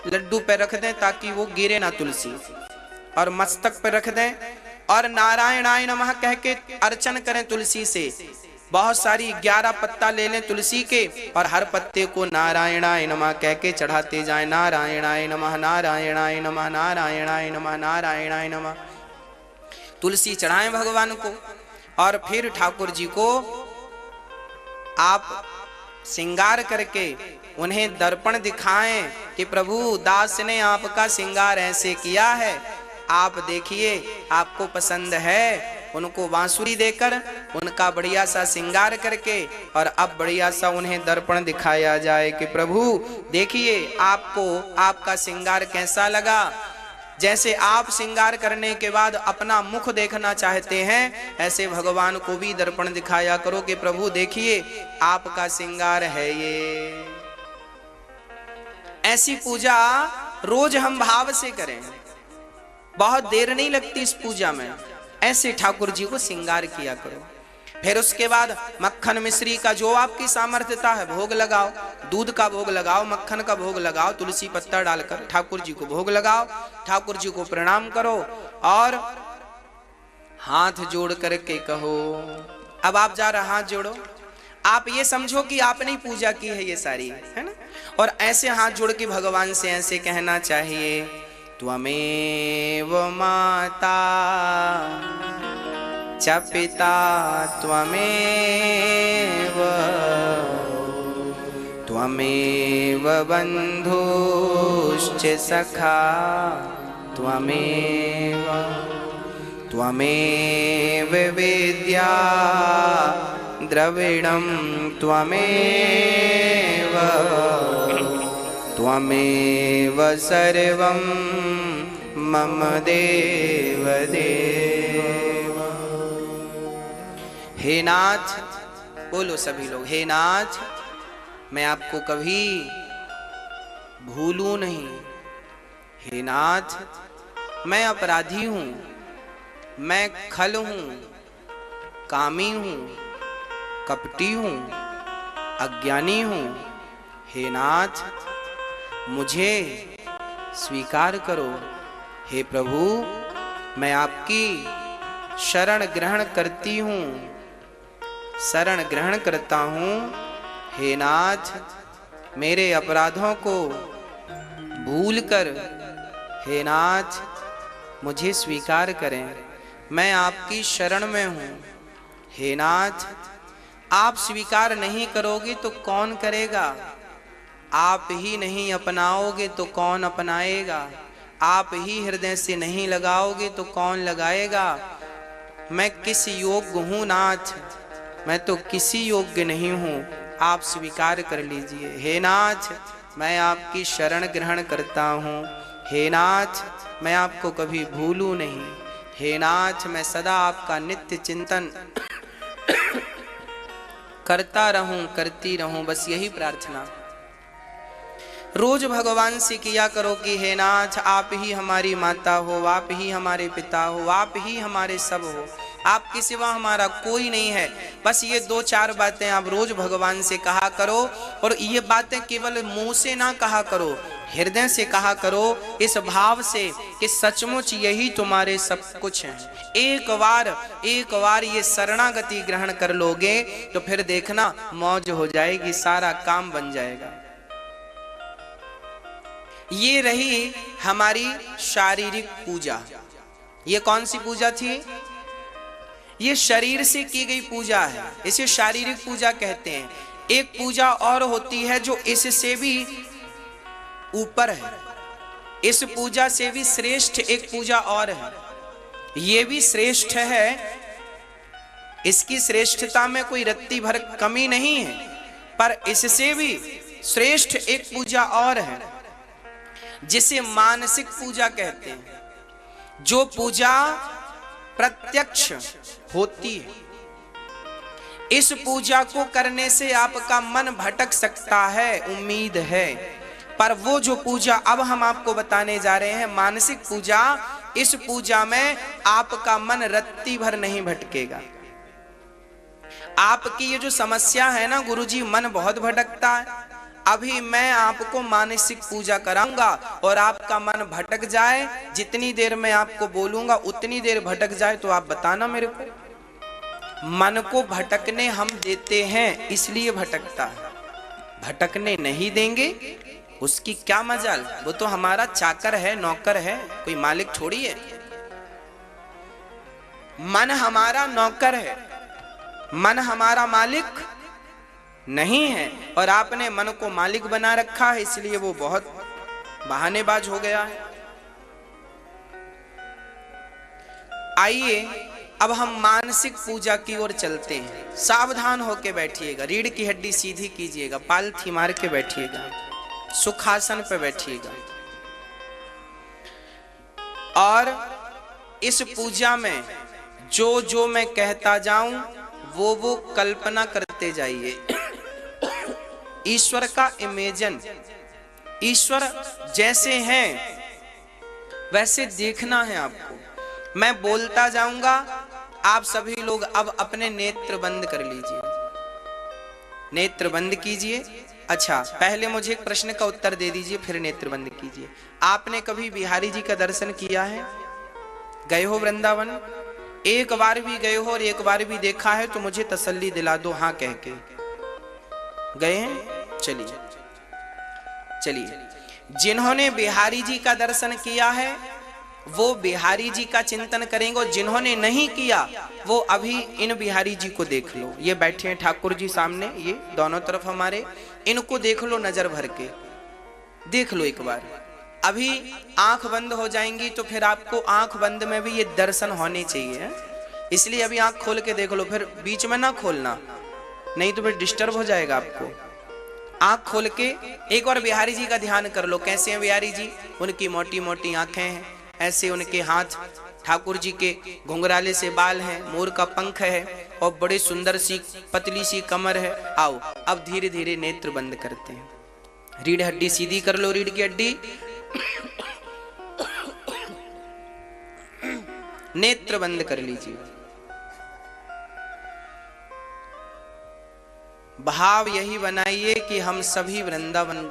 लड्डू पे रख दें ताकि वो गिरे ना तुलसी, और मस्तक पे रख दें और नारायणाय नमः कह के अर्चन करें तुलसी से। बहुत सारी 11 पत्ता ले लें तुलसी के और हर पत्ते को नारायणाय नमः कह के चढ़ाते जाएं। नारायणाय नमः, नारायणाय नमः, नारायणाय नमः, नारायणाय नमः। तुलसी चढ़ाएं भगवान को और फिर ठाकुर जी को आप श्रृंगार करके उन्हें दर्पण दिखाएं कि प्रभु दास ने आपका श्रृंगार ऐसे किया है, आप देखिए आपको पसंद है। उनको बांसुरी देकर उनका बढ़िया सा श्रृंगार करके और अब बढ़िया सा उन्हें दर्पण दिखाया जाए कि प्रभु देखिए आपको आपका श्रृंगार कैसा लगा। जैसे आप श्रृंगार करने के बाद अपना मुख देखना चाहते हैं, ऐसे भगवान को भी दर्पण दिखाया करो कि प्रभु देखिए आपका श्रृंगार है ये। ऐसी पूजा रोज हम भाव से करें, बहुत देर नहीं लगती इस पूजा में। ऐसे ठाकुर जी को श्रृंगार किया करो। फिर उसके बाद मक्खन मिश्री का जो आपकी सामर्थ्यता है भोग लगाओ, दूध का भोग लगाओ, मक्खन का भोग लगाओ, तुलसी पत्ता डालकर ठाकुर जी को भोग लगाओ, ठाकुर जी को प्रणाम करो और हाथ जोड़ करके कहो। अब आप जा रहे हाथ जोड़ो, आप ये समझो कि आपने ही पूजा की है ये सारी, है ना। और ऐसे हाथ जोड़ के भगवान से ऐसे कहना चाहिए, त्वमेव माता च पिता त्वमेव, त्वमेव बन्धुश्च सखा त्वमेव, त्वमेव विद्या द्रविणं त्वमेव, त्वमेव सर्वं मम देव देव। हे नाथ, बोलो सभी लोग, हे नाथ मैं आपको कभी भूलूं नहीं। हे नाथ मैं अपराधी हूं, मैं खल हूं, कामी हूं, कपटी हूं, अज्ञानी हूं। हे नाथ मुझे स्वीकार करो। हे प्रभु मैं आपकी शरण ग्रहण करती हूँ, शरण ग्रहण करता हूँ। हे नाथ मेरे अपराधों को भूलकर हे नाथ मुझे स्वीकार करें, मैं आपकी शरण में हूँ। हे नाथ आप स्वीकार नहीं करोगे तो कौन करेगा, आप ही नहीं अपनाओगे तो कौन अपनाएगा, आप ही हृदय से नहीं लगाओगे तो कौन लगाएगा। मैं किस योग्य हूँ नाथ, मैं तो किसी योग्य नहीं हूँ, आप स्वीकार कर लीजिए। हे नाथ मैं आपकी शरण ग्रहण करता हूँ। हे नाथ मैं आपको कभी भूलूं नहीं। हे नाथ मैं सदा आपका नित्य चिंतन करता रहूं, करती रहूं, बस यही प्रार्थना रोज भगवान से किया करो कि हे नाथ आप ही हमारी माता हो, आप ही हमारे पिता हो, आप ही हमारे सब हो, आपके सिवा हमारा कोई नहीं है। बस ये 2-4 बातें आप रोज भगवान से कहा करो, और ये बातें केवल मुंह से ना कहा करो, हृदय से कहा करो, इस भाव से कि सचमुच यही तुम्हारे सब कुछ है। एक बार ये शरणागति ग्रहण कर लोगे तो फिर देखना मौज हो जाएगी, सारा काम बन जाएगा। ये रही हमारी शारीरिक पूजा। ये कौन सी पूजा थी? ये शरीर से की गई पूजा है, इसे शारीरिक पूजा कहते हैं। एक पूजा और होती है जो इससे भी ऊपर है, इस पूजा से भी श्रेष्ठ एक पूजा और है। ये भी श्रेष्ठ है, इसकी श्रेष्ठता में कोई रत्ती भर कमी नहीं है, पर इससे भी श्रेष्ठ एक पूजा और है जिसे मानसिक पूजा कहते हैं। जो पूजा प्रत्यक्ष होती है, इस पूजा को करने से आपका मन भटक सकता है, उम्मीद है, पर वो जो पूजा अब हम आपको बताने जा रहे हैं, मानसिक पूजा, इस पूजा में आपका मन रत्ती भर नहीं भटकेगा। आपकी ये जो समस्या है ना गुरुजी, मन बहुत भटकता है, अभी मैं आपको मानसिक पूजा कराऊंगा और आपका मन भटक जाए, जितनी देर मैं आपको बोलूंगा उतनी देर भटक जाए तो आप बताना मेरे को। मन को भटकने हम देते हैं इसलिए भटकता है, भटकने नहीं देंगे उसकी क्या मजाल। वो तो हमारा चाकर है, नौकर है, कोई मालिक थोड़ी है। मन हमारा नौकर है, मन हमारा मालिक नहीं है। और आपने मन को मालिक बना रखा है, इसलिए वो बहुत बहानेबाज हो गया है। आइए अब हम मानसिक पूजा की ओर चलते हैं। सावधान होकर बैठिएगा, रीढ़ की हड्डी सीधी कीजिएगा, पालथी मार के बैठिएगा, सुखासन पे बैठिएगा। और इस पूजा में जो जो मैं कहता जाऊं वो कल्पना करते जाइए। ईश्वर का इमेजन, ईश्वर जैसे हैं वैसे देखना है आपको। मैं बोलता जाऊंगा, आप सभी लोग अब अपने नेत्र बंद कर लीजिए, नेत्र बंद कीजिए। अच्छा, पहले मुझे एक प्रश्न का उत्तर दे दीजिए, फिर नेत्र बंद कीजिए। आपने कभी बिहारी जी का दर्शन किया है? गए हो वृंदावन? एक बार भी गए हो और एक बार भी देखा है तो मुझे तसल्ली दिला दो हाँ कह के। गए हैं? चलिए चलिए। जिन्होंने बिहारी जी का दर्शन किया है वो बिहारी जी का चिंतन करेंगे, और जिन्होंने नहीं किया वो अभी इन बिहारी जी को देख लो। ये बैठे हैं ठाकुर जी सामने, ये दोनों तरफ हमारे, इनको देख लो, नजर भर के देख लो एक बार। अभी आंख बंद हो जाएंगी तो फिर आपको आंख बंद में भी ये दर्शन होने चाहिए, इसलिए अभी आंख खोल के देख लो, फिर बीच में ना खोलना, नहीं तो फिर डिस्टर्ब हो जाएगा आपको। आंख खोल के एक बार बिहारी जी का ध्यान कर लो। कैसे हैं बिहारी जी? उनकी मोटी मोटी आंखें हैं, ऐसे उनके हाथ, ठाकुर जी के घुंघराले से बाल हैं, मोर का पंख है और बड़ी सुंदर सी पतली सी कमर है। आओ अब धीरे धीरे नेत्र बंद करते हैं, रीढ़ हड्डी सीधी कर लो, रीढ़ की हड्डी, नेत्र बंद कर लीजिए। भाव यही बनाइए कि हम सभी वृंदावन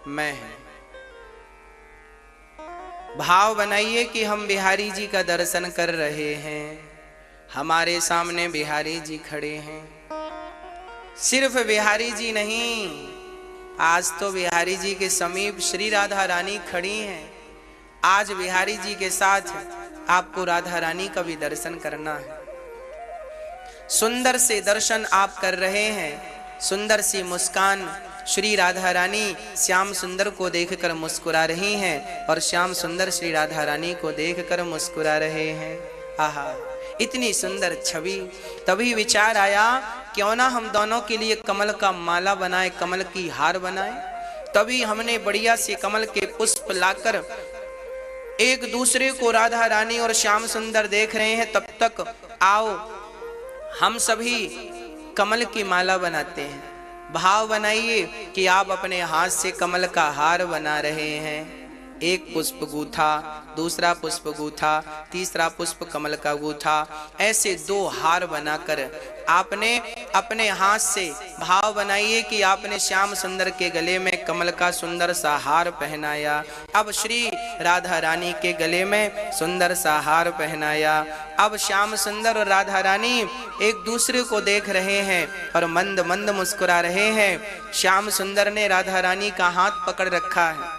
में हैं। भाव बनाइए कि हम बिहारी जी का दर्शन कर रहे हैं, हमारे सामने बिहारी जी खड़े हैं। सिर्फ बिहारी जी नहीं, आज तो बिहारी जी के समीप श्री राधा रानी खड़ी हैं। आज बिहारी जी के साथ आपको राधा रानी का भी दर्शन करना है। सुंदर से दर्शन आप कर रहे हैं, सुंदर सी मुस्कान, श्री राधा रानी श्याम सुंदर को देखकर मुस्कुरा रही हैं और श्याम सुंदर श्री राधा रानी को देखकर मुस्कुरा रहे हैं। आहा, इतनी सुंदर छवि। तभी विचार आया क्यों ना हम दोनों के लिए कमल का माला बनाए, कमल की हार बनाए। तभी हमने बढ़िया से कमल के पुष्प लाकर एक दूसरे को, राधा रानी और श्याम सुंदर देख रहे हैं, तब तक आओ हम सभी कमल की माला बनाते हैं। भाव बनाइए कि आप अपने हाथ से कमल का हार बना रहे हैं। एक पुष्प गूथा, दूसरा पुष्प गूथा, तीसरा पुष्प कमल का गूथा, ऐसे 2 हार बनाकर आपने अपने हाथ से भाव बनाइए कि आपने श्याम सुंदर के गले में कमल का सुंदर सा हार पहनाया। अब श्री राधा रानी के गले में सुंदर सा हार पहनाया। अब श्याम सुंदर और राधा रानी एक दूसरे को देख रहे हैं और मंद मंद मुस्कुरा रहे हैं। श्याम सुंदर ने राधा रानी का हाथ पकड़ रखा है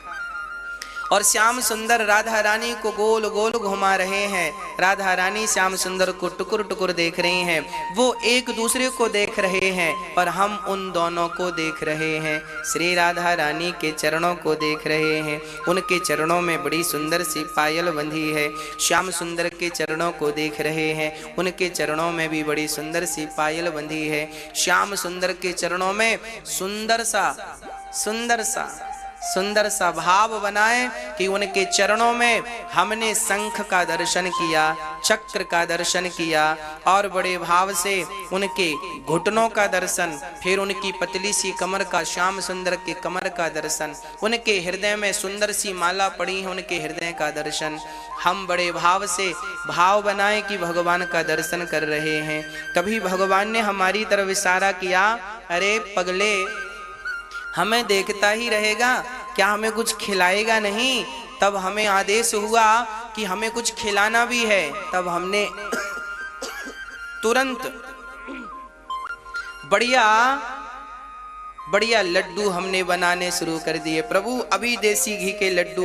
और श्याम सुंदर राधा रानी को गोल गोल घुमा रहे हैं। राधा रानी श्याम सुंदर को टुकुर टुकुर देख रही हैं। वो एक दूसरे को देख रहे हैं और हम उन दोनों को देख रहे हैं। श्री राधा रानी के चरणों को देख रहे हैं, उनके चरणों में बड़ी सुंदर सी पायल बंधी है। श्याम सुंदर के चरणों को देख रहे हैं, उनके चरणों में भी बड़ी सुंदर सी पायल बंधी है। श्याम सुंदर के चरणों में सुंदर सा भाव बनाए कि उनके चरणों में हमने शंख का दर्शन किया, चक्र का दर्शन किया और बड़े भाव से उनके घुटनों का दर्शन, फिर उनकी पतली सी कमर का, श्याम सुंदर के कमर का दर्शन, उनके हृदय में सुंदर सी माला पड़ी है, उनके हृदय का दर्शन। हम बड़े भाव से भाव बनाए कि भगवान का दर्शन कर रहे हैं। तभी भगवान ने हमारी तरफ इशारा किया, अरे पगले, हमें देखता ही रहेगा, क्या हमें कुछ खिलाएगा नहीं। तब हमें आदेश हुआ कि हमें कुछ खिलाना भी है। तब हमने तुरंत बढ़िया बढ़िया लड्डू हमने बनाने शुरू कर दिए। प्रभु अभी देसी घी के लड्डू